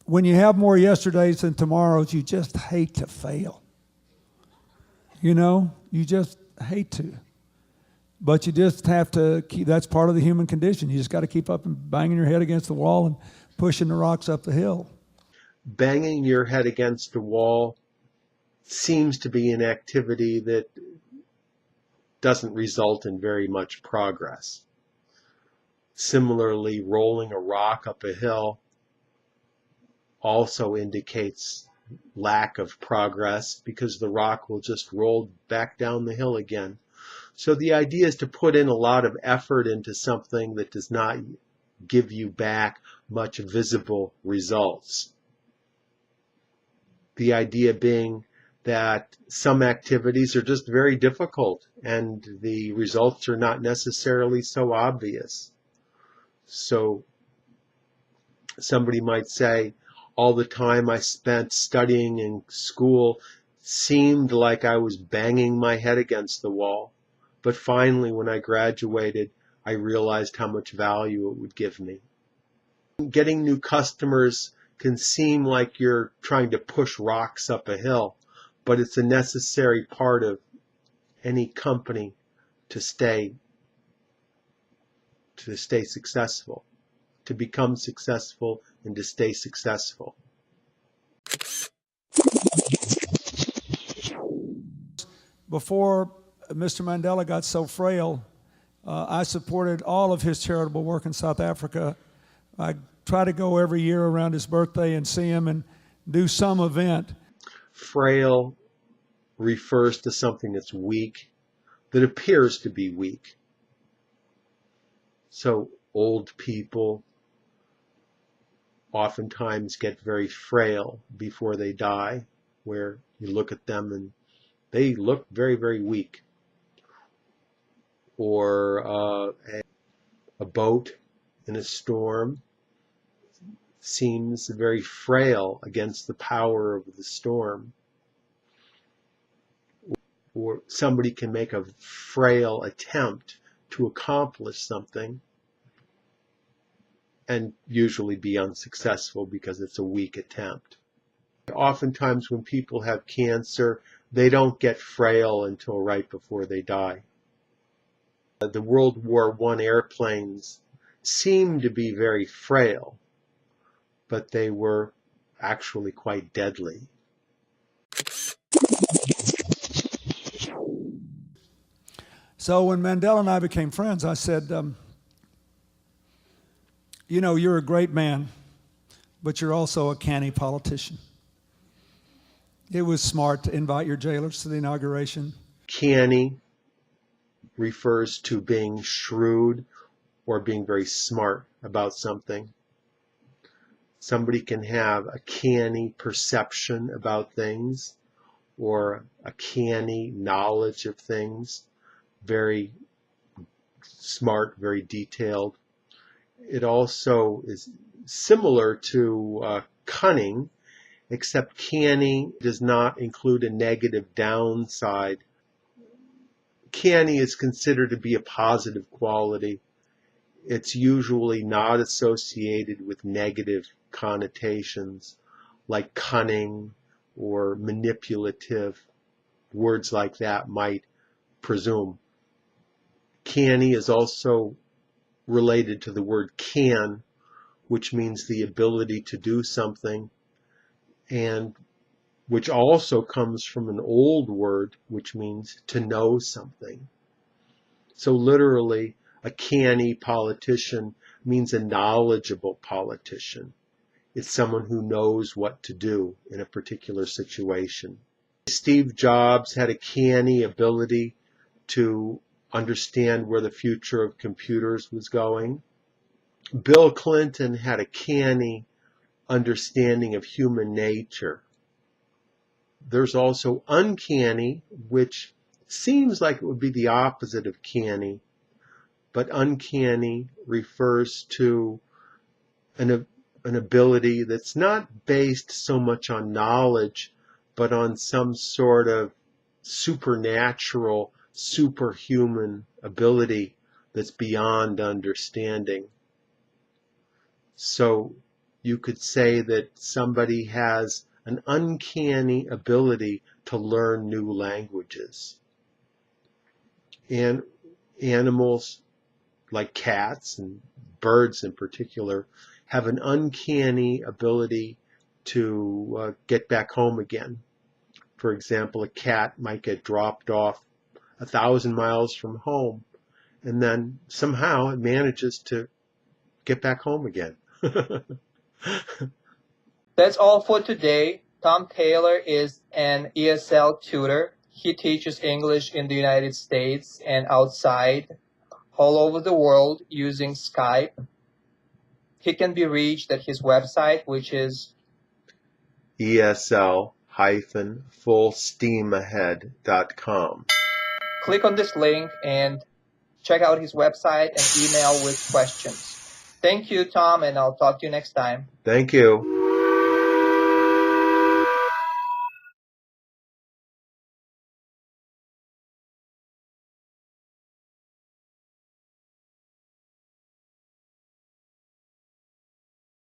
when you have more yesterdays than tomorrows, you just hate to fail. You know, you just hate to. But you just have to keep, that's part of the human condition. You just got to keep up and banging your head against the wall and pushing the rocks up the hill. Banging your head against a wall seems to be an activity that doesn't result in very much progress. Similarly, rolling a rock up a hill also indicates lack of progress because the rock will just roll back down the hill again. So the idea is to put in a lot of effort into something that does not give you back much visible results. The idea being that some activities are just very difficult and the results are not necessarily so obvious. So somebody might say, all the time I spent studying in school seemed like I was banging my head against the wall. But finally, when I graduated, I realized how much value it would give me. Getting new customers can seem like you're trying to push rocks up a hill, but it's a necessary part of any company to stay successful, to become successful and to stay successful. Before Mr. Mandela got so frail, I supported all of his charitable work in South Africa. I try to go every year around his birthday and see him and do some event. Frail refers to something that's weak, that appears to be weak. So old people oftentimes get very frail before they die, where you look at them and they look very, very weak. Or a boat in a storm seems very frail against the power of the storm. Or somebody can make a frail attempt to accomplish something and usually be unsuccessful because it's a weak attempt. Oftentimes when people have cancer, they don't get frail until right before they die. The World War I airplanes seemed to be very frail, but they were actually quite deadly. So when Mandela and I became friends, I said, you know, you're a great man, but you're also a canny politician. It was smart to invite your jailers to the inauguration. Canny refers to being shrewd or being very smart about something. Somebody can have a canny perception about things or a canny knowledge of things, very smart, very detailed. It also is similar to cunning, except canny does not include a negative downside. Canny is considered to be a positive quality. It's usually not associated with negative connotations like cunning or manipulative. Words like that might presume. Canny is also related to the word can, which means the ability to do something, and which also comes from an old word which means to know something. So literally, a canny politician means a knowledgeable politician. It's someone who knows what to do in a particular situation. Steve Jobs had a canny ability to understand where the future of computers was going. Bill Clinton had a canny understanding of human nature. There's also uncanny, which seems like it would be the opposite of canny, but uncanny refers to an ability that's not based so much on knowledge, but on some sort of supernatural, superhuman ability that's beyond understanding. So you could say that somebody has an uncanny ability to learn new languages. And animals like cats and birds in particular have an uncanny ability to get back home again. For example, a cat might get dropped off 1,000 miles from home, and then somehow it manages to get back home again. That's all for today. Tom Taylor is an ESL tutor. He teaches English in the United States and outside, all over the world using Skype. He can be reached at his website, which is ESL-fullsteamahead.com. click on this link and check out his website and email with questions. Thank you, Tom, and I'll talk to you next time. Thank you.